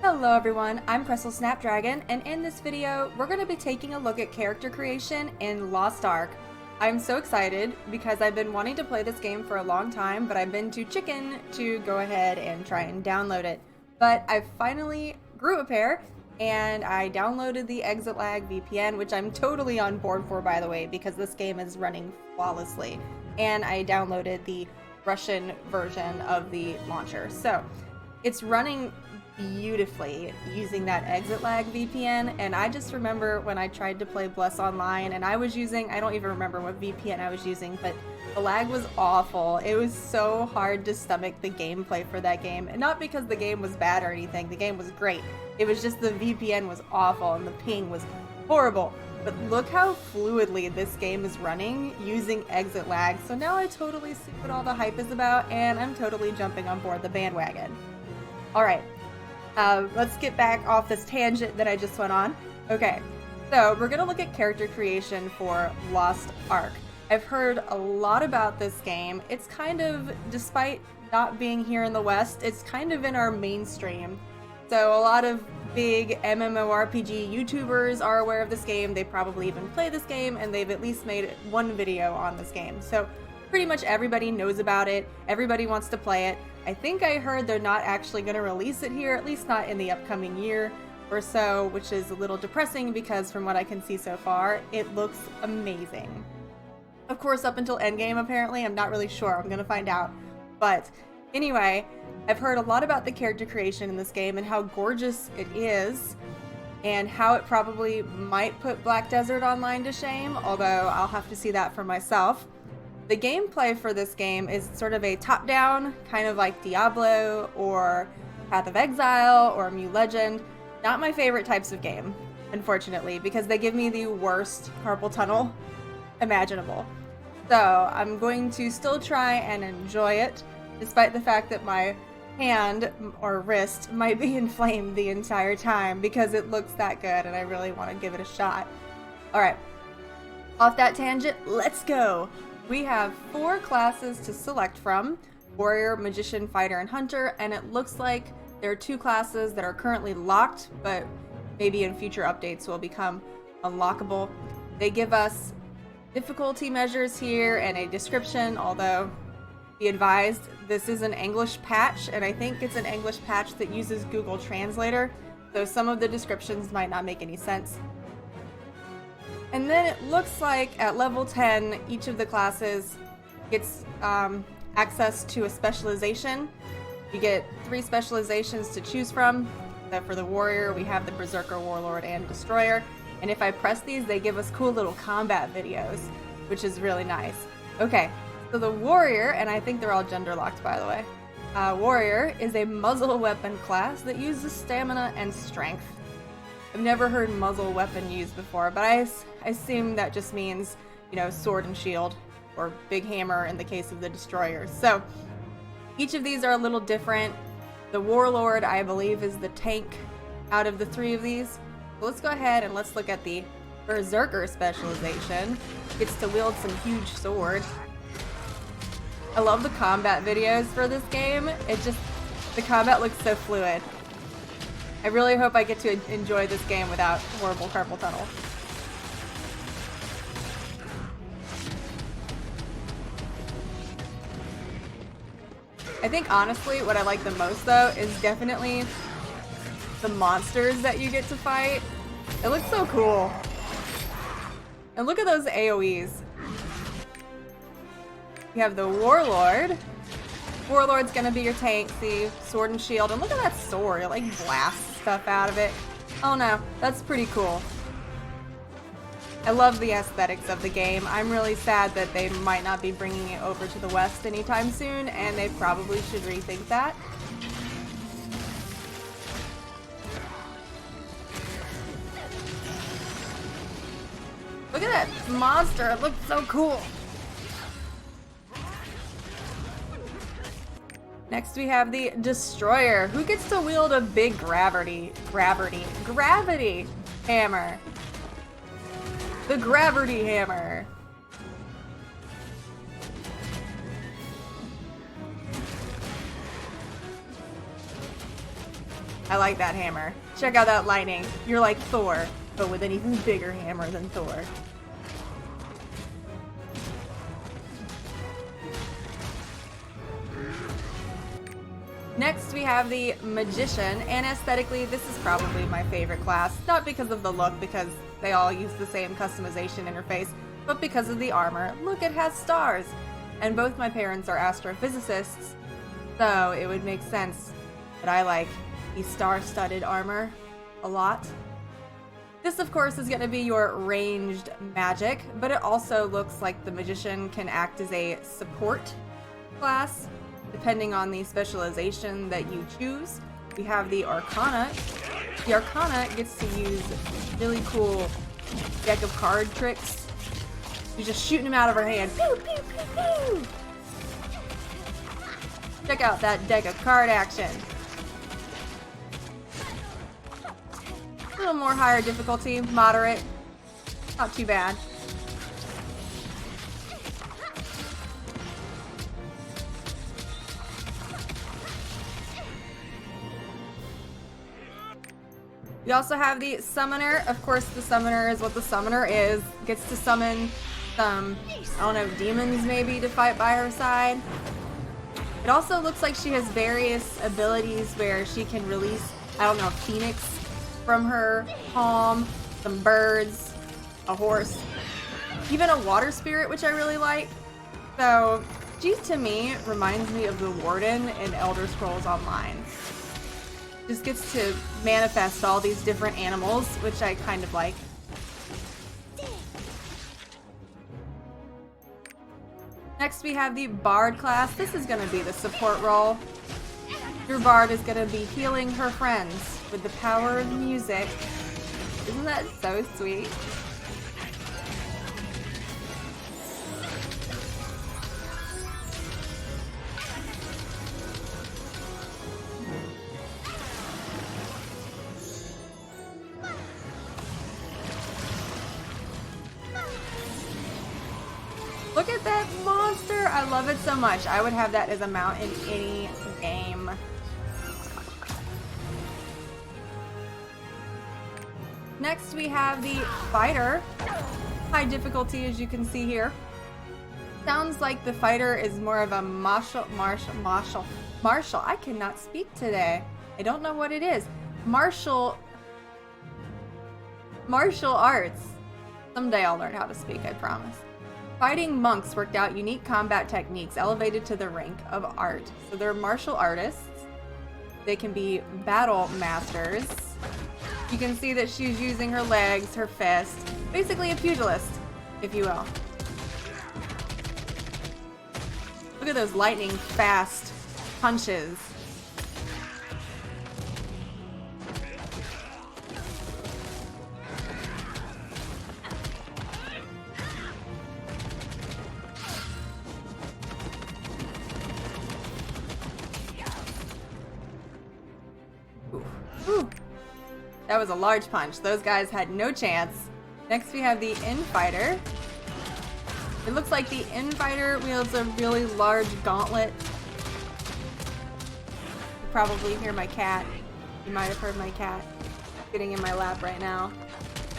Hello everyone, I'm Crystal Snapdragon, and in this video, we're going to be taking a look at character creation in Lost Ark. I'm so excited because I've been wanting to play this game for a long time, but I've been too chicken to go ahead and try and download it. But I finally grew a pair, and I downloaded the Exit Lag VPN, which I'm totally on board for, by the way, because this game is running flawlessly. And I downloaded the Russian version of the launcher. So it's running beautifully using that Exit Lag VPN, and I just remember when I tried to play Bless Online and I was using, I don't even remember what VPN I was using, but the lag was awful. It was so hard to stomach the gameplay for that game, and not because the game was bad or anything. The game was great. It was just the VPN was awful and the ping was horrible. But look how fluidly this game is running using Exit Lag. So now I totally see what all the hype is about, and I'm totally jumping on board the bandwagon. Alright. Let's get back off this tangent that I just went on. Okay, so we're going to look at character creation for Lost Ark. I've heard a lot about this game. It's kind of, despite not being here in the West, it's kind of in our mainstream. So a lot of big MMORPG YouTubers are aware of this game. They probably even play this game, and they've at least made one video on this game. So pretty much everybody knows about it. Everybody wants to play it. I think I heard they're not actually going to release it here, at least not in the upcoming year or so, which is a little depressing because from what I can see so far, it looks amazing. Of course, up until endgame, apparently. I'm not really sure. I'm going to find out. But anyway, I've heard a lot about the character creation in this game and how gorgeous it is, and how it probably might put Black Desert Online to shame, although I'll have to see that for myself. The gameplay for this game is sort of a top-down, kind of like Diablo or Path of Exile or Mu Legend. Not my favorite types of game, unfortunately, because they give me the worst carpal tunnel imaginable. So I'm going to still try and enjoy it, despite the fact that my hand or wrist might be inflamed the entire time because it looks that good and I really want to give it a shot. Alright, off that tangent, let's go! We have 4 classes to select from: Warrior, Magician, Fighter, and Hunter, and it looks like there are 2 classes that are currently locked, but maybe in future updates will become unlockable. They give us difficulty measures here and a description, although be advised, this is an English patch, and I think it's an English patch that uses Google Translator, so some of the descriptions might not make any sense. And then it looks like at level 10, each of the classes gets access to a specialization. You get 3 specializations to choose from. So for the Warrior, we have the Berserker, Warlord, and Destroyer. And if I press these, they give us cool little combat videos, which is really nice. Okay, so the Warrior, and I think they're all gender locked, by the way. Warrior is a muzzle weapon class that uses stamina and strength. I've never heard muzzle weapon used before, but I assume that just means, you know, sword and shield, or big hammer in the case of the Destroyers. So each of these are a little different. The Warlord, I believe, is the tank out of the 3 of these. So let's go ahead and let's look at the Berserker specialization. Gets to wield some huge sword. I love the combat videos for this game. The combat looks so fluid. I really hope I get to enjoy this game without horrible carpal tunnel. I think honestly what I like the most though is definitely the monsters that you get to fight. It looks so cool. And look at those AoEs. You have the Warlord. Warlord's gonna be your tank, see, sword and shield, and look at that sword, it like blasts stuff out of it. Oh no, that's pretty cool. I love the aesthetics of the game. I'm really sad that they might not be bringing it over to the West anytime soon, and they probably should rethink that. Look at that monster, it looks so cool. Next we have the Destroyer, who gets to wield a big gravity hammer. The gravity hammer. I like that hammer. Check out that lightning. You're like Thor, but with an even bigger hammer than Thor. Next we have the Magician, and aesthetically this is probably my favorite class, not because of the look, because they all use the same customization interface, but because of the armor. Look, it has stars! And both my parents are astrophysicists, so it would make sense that I like the star-studded armor a lot. This, of course, is going to be your ranged magic, but it also looks like the Magician can act as a support class, depending on the specialization that you choose. We have the Arcana. The Arcana gets to use really cool deck of card tricks. You're just shooting them out of her hand. Pew, pew, pew, pew. Check out that deck of card action. A little more higher difficulty, moderate. Not too bad. We also have the Summoner. Of course, the Summoner is what the Summoner is. Gets to summon some, I don't know, demons maybe to fight by her side. It also looks like she has various abilities where she can release, I don't know, a phoenix from her palm, some birds, a horse, even a water spirit, which I really like. So, she to me reminds me of the Warden in Elder Scrolls Online. Just gets to manifest all these different animals, which I kind of like. Next we have the Bard class. This is going to be the support role. Your Bard is going to be healing her friends with the power of music. Isn't that so sweet? Look at that monster! I love it so much. I would have that as a mount in any game. Next we have the Fighter. High difficulty, as you can see here. Sounds like the Fighter is more of a martial. I cannot speak today. I don't know what it is. Martial arts. Someday I'll learn how to speak, I promise. Fighting monks worked out unique combat techniques elevated to the rank of art. So they're martial artists. They can be battle masters. You can see that she's using her legs, her fist. Basically a pugilist, if you will. Look at those lightning fast punches. Ooh. That was a large punch. Those guys had no chance. Next we have the Infighter. It looks like the Infighter wields a really large gauntlet. You probably hear my cat. You might have heard my cat sitting in my lap right now.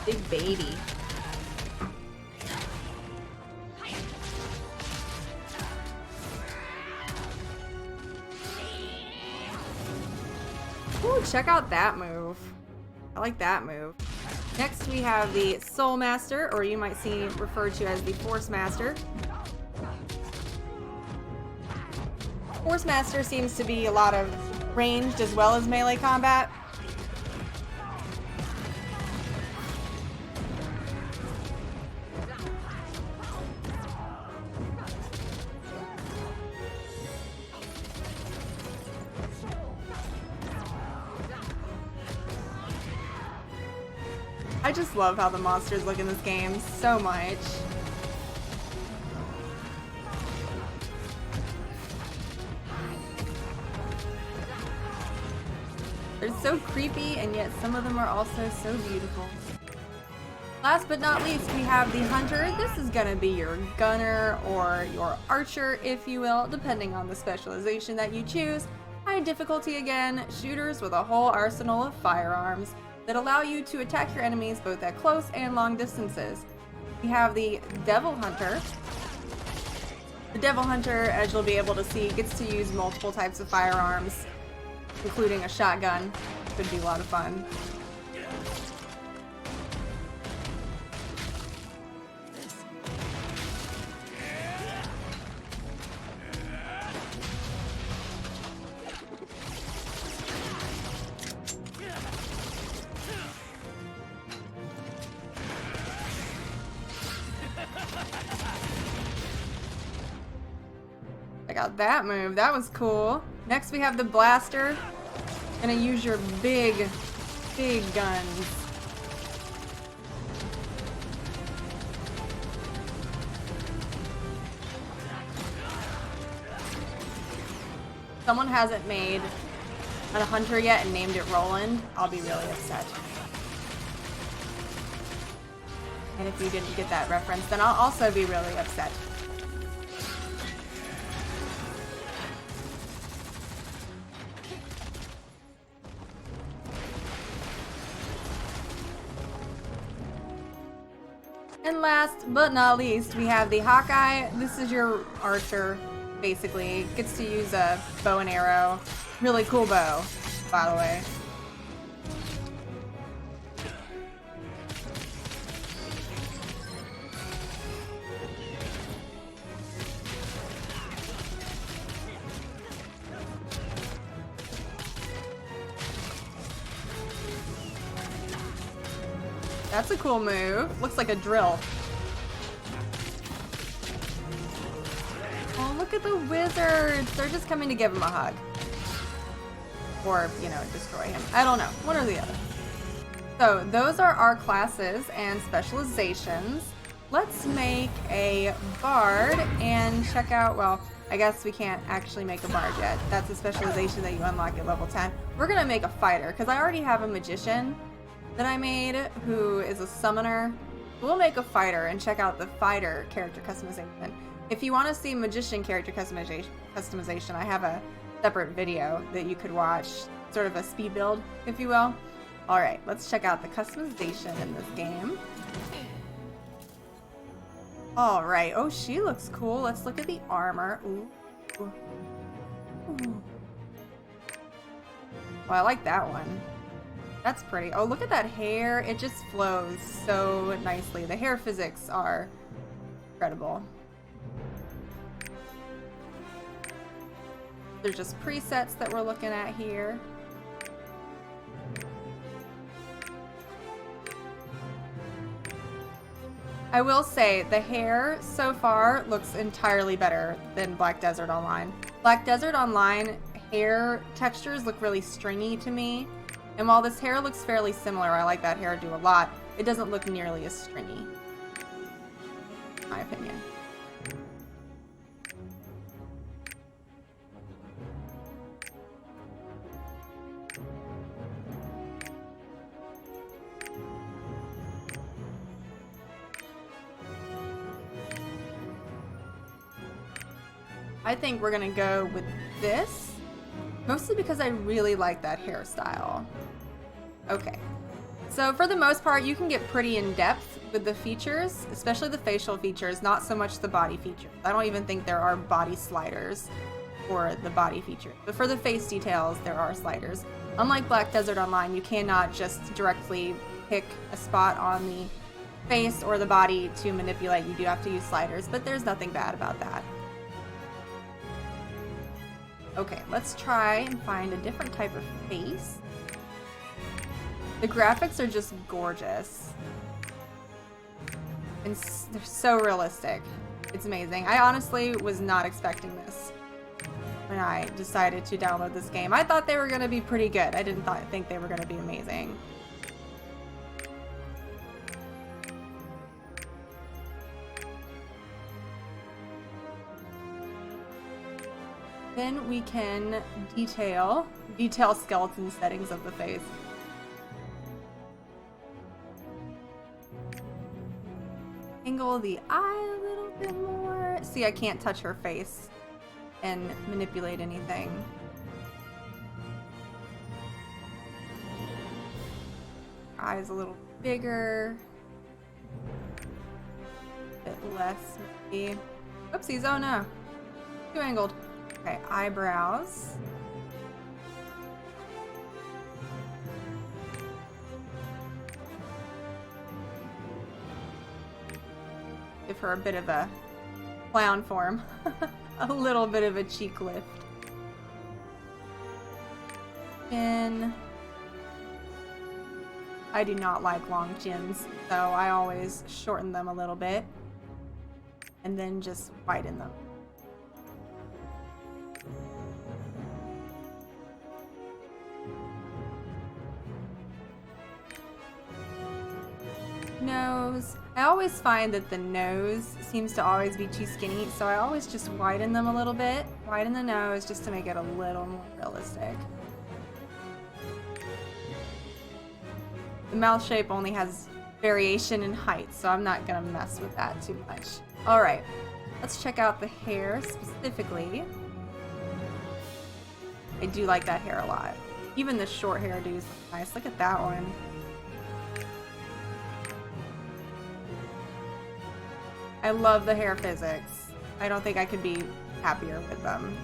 Big baby. Ooh, check out that move. I like that move. Next we have the Soul Master, or you might see referred to as the Force Master. Force Master seems to be a lot of ranged as well as melee combat. I just love how the monsters look in this game so much. They're so creepy, and yet some of them are also so beautiful. Last but not least, we have the Hunter. This is gonna be your gunner or your archer, if you will, depending on the specialization that you choose. I high difficulty again, shooters with a whole arsenal of firearms that allow you to attack your enemies both at close and long distances. We have the Devil Hunter. The Devil Hunter, as you'll be able to see, gets to use multiple types of firearms, including a shotgun. Could be a lot of fun. I got that move. That was cool. Next we have the Blaster. Gonna use your big guns. Someone hasn't made a hunter yet and named it Roland. I'll be really upset. And if you didn't get that reference, then I'll also be really upset. And last but not least, we have the Hawkeye. This is your archer, basically. Gets to use a bow and arrow. Really cool bow, by the way. That's a cool move. Looks like a drill. Oh, look at the wizards. They're just coming to give him a hug. Or, you know, destroy him. I don't know. One or the other. So, those are our classes and specializations. Let's make a bard and check out, well, I guess we can't actually make a bard yet. That's a specialization that you unlock at level 10. We're gonna make a fighter, because I already have a magician that I made who is a summoner. We'll make a fighter and check out the fighter character customization. If you want to see magician character customization, I have a separate video that you could watch, sort of a speed build, if you will. Alright, let's check out the customization in this game. Alright, oh, she looks cool. Let's look at the armor. Ooh. Ooh. Well, I like that one. That's pretty. Oh, look at that hair. It just flows so nicely. The hair physics are incredible. There's just presets that we're looking at here. I will say the hair so far looks entirely better than Black Desert Online. Black Desert Online hair textures look really stringy to me. And while this hair looks fairly similar, I like that hairdo a lot, it doesn't look nearly as stringy, in my opinion. I think we're gonna go with this, mostly because I really like that hairstyle. Okay, so for the most part, you can get pretty in-depth with the features, especially the facial features, not so much the body features. I don't even think there are body sliders for the body feature, but for the face details, there are sliders. Unlike Black Desert Online, you cannot just directly pick a spot on the face or the body to manipulate. You do have to use sliders, but there's nothing bad about that. Okay, let's try and find a different type of face. The graphics are just gorgeous. And they're so realistic. It's amazing. I honestly was not expecting this when I decided to download this game. I thought they were going to be pretty good. I didn't think they were going to be amazing. Then we can detail skeleton settings of the face. Angle the eye a little bit more. See, I can't touch her face and manipulate anything. eyes a little bigger. A bit less, maybe. Oopsies, oh no. Too angled. Okay, eyebrows. Give her a bit of a clown form. A little bit of a cheek lift. Chin. I do not like long chins, so I always shorten them a little bit and then just widen them. Nose. I always find that the nose seems to always be too skinny, so I always just widen them a little bit. Widen the nose just to make it a little more realistic. The mouth shape only has variation in height, so I'm not gonna mess with that too much. Alright, let's check out the hair specifically. I do like that hair a lot. Even the short hairdos look nice. Look at that one. I love the hair physics. I don't think I could be happier with them.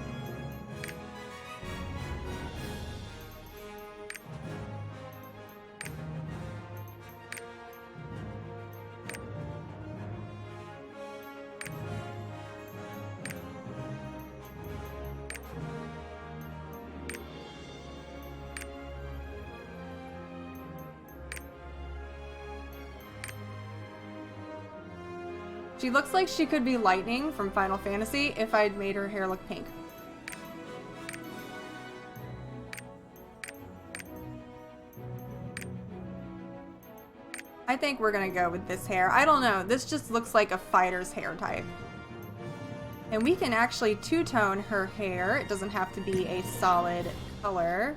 She looks like she could be Lightning from Final Fantasy if I'd made her hair look pink. I think we're gonna go with this hair. I don't know, this just looks like a fighter's hair type. And we can actually two-tone her hair. It doesn't have to be a solid color.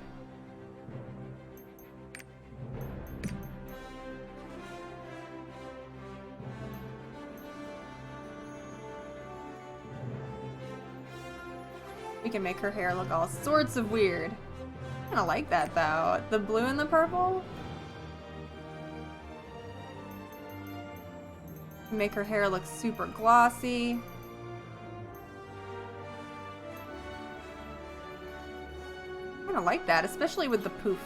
We can make her hair look all sorts of weird. I kinda like that though. The blue and the purple. Make her hair look super glossy. I kinda like that, especially with the poof.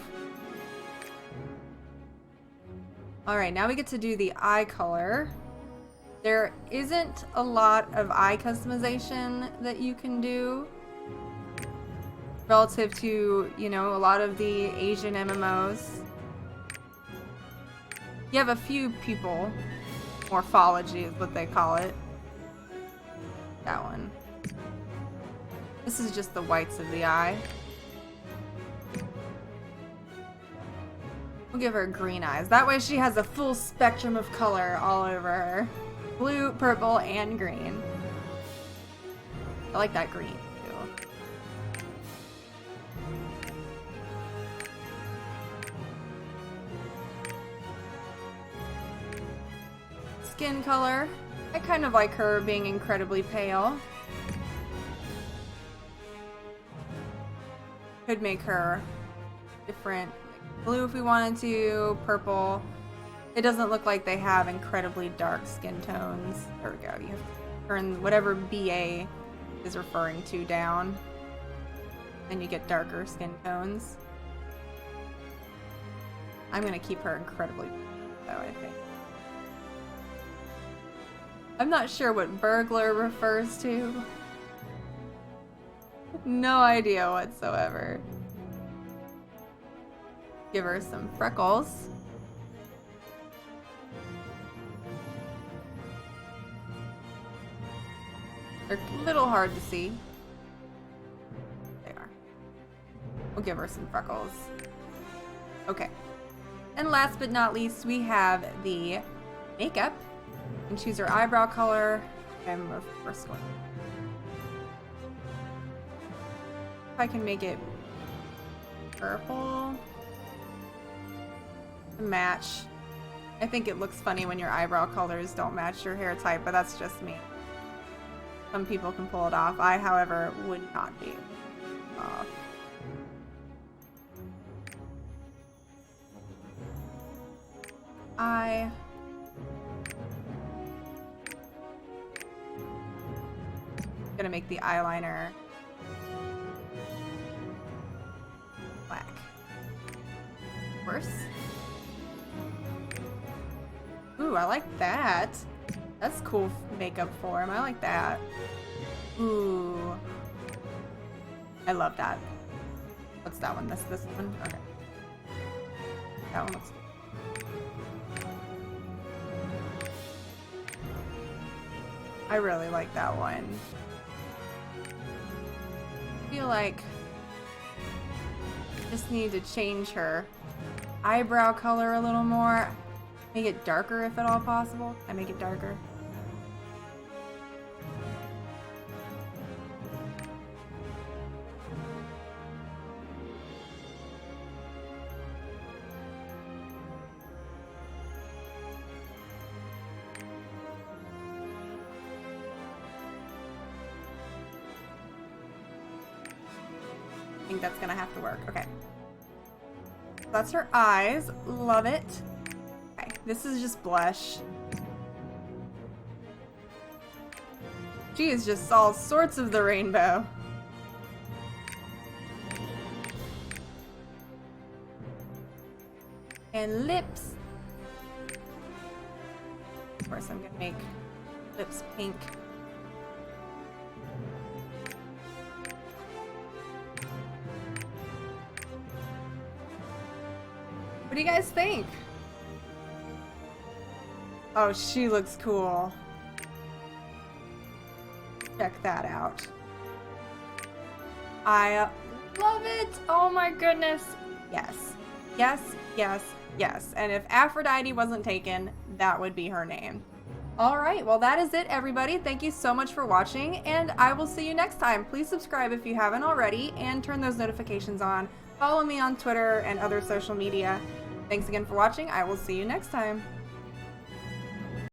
Alright, now we get to do the eye color. There isn't a lot of eye customization that you can do relative to, you know, a lot of the Asian MMOs. You have a few people. Morphology is what they call it. That one. This is just the whites of the eye. We'll give her green eyes. That way she has a full spectrum of color all over her. Blue, purple, and green. I like that green. Skin color. I kind of like her being incredibly pale. Could make her different. Blue if we wanted to, purple. It doesn't look like they have incredibly dark skin tones. There we go. You have to turn whatever BA is referring to down. Then you get darker skin tones. I'm gonna keep her incredibly though, I think. I'm not sure what burglar refers to. No idea whatsoever. Give her some freckles. They're a little hard to see. They are. We'll give her some freckles. Okay. And last but not least, we have the makeup. And choose her eyebrow color. I'm the first one. If I can make it purple. Match. I think it looks funny when your eyebrow colors don't match your hair type, but that's just me. Some people can pull it off. I, however, would not be off. eye. Gonna make the eyeliner black. Worse. Ooh, I like that. That's cool makeup for him. I like that. Ooh. I love that. What's that one? This one? Okay. That one looks good. I really like that one. I feel like I just need to change her eyebrow color a little more. Make it darker if at all possible. I make it darker. I think that's gonna have to work. Okay. That's her eyes. Love it. Okay, this is just blush. She is just all sorts of the rainbow. And lips. Of course, I'm gonna make lips pink. What do you guys think? Oh, she looks cool. Check that out. I love it. Oh my goodness. Yes. Yes, yes, yes. And if Aphrodite wasn't taken, that would be her name. All right, well, that is it, everybody. Thank you so much for watching, and I will see you next time. Please subscribe if you haven't already, and turn those notifications on. Follow me on Twitter and other social media. Thanks again for watching. I will see you next time.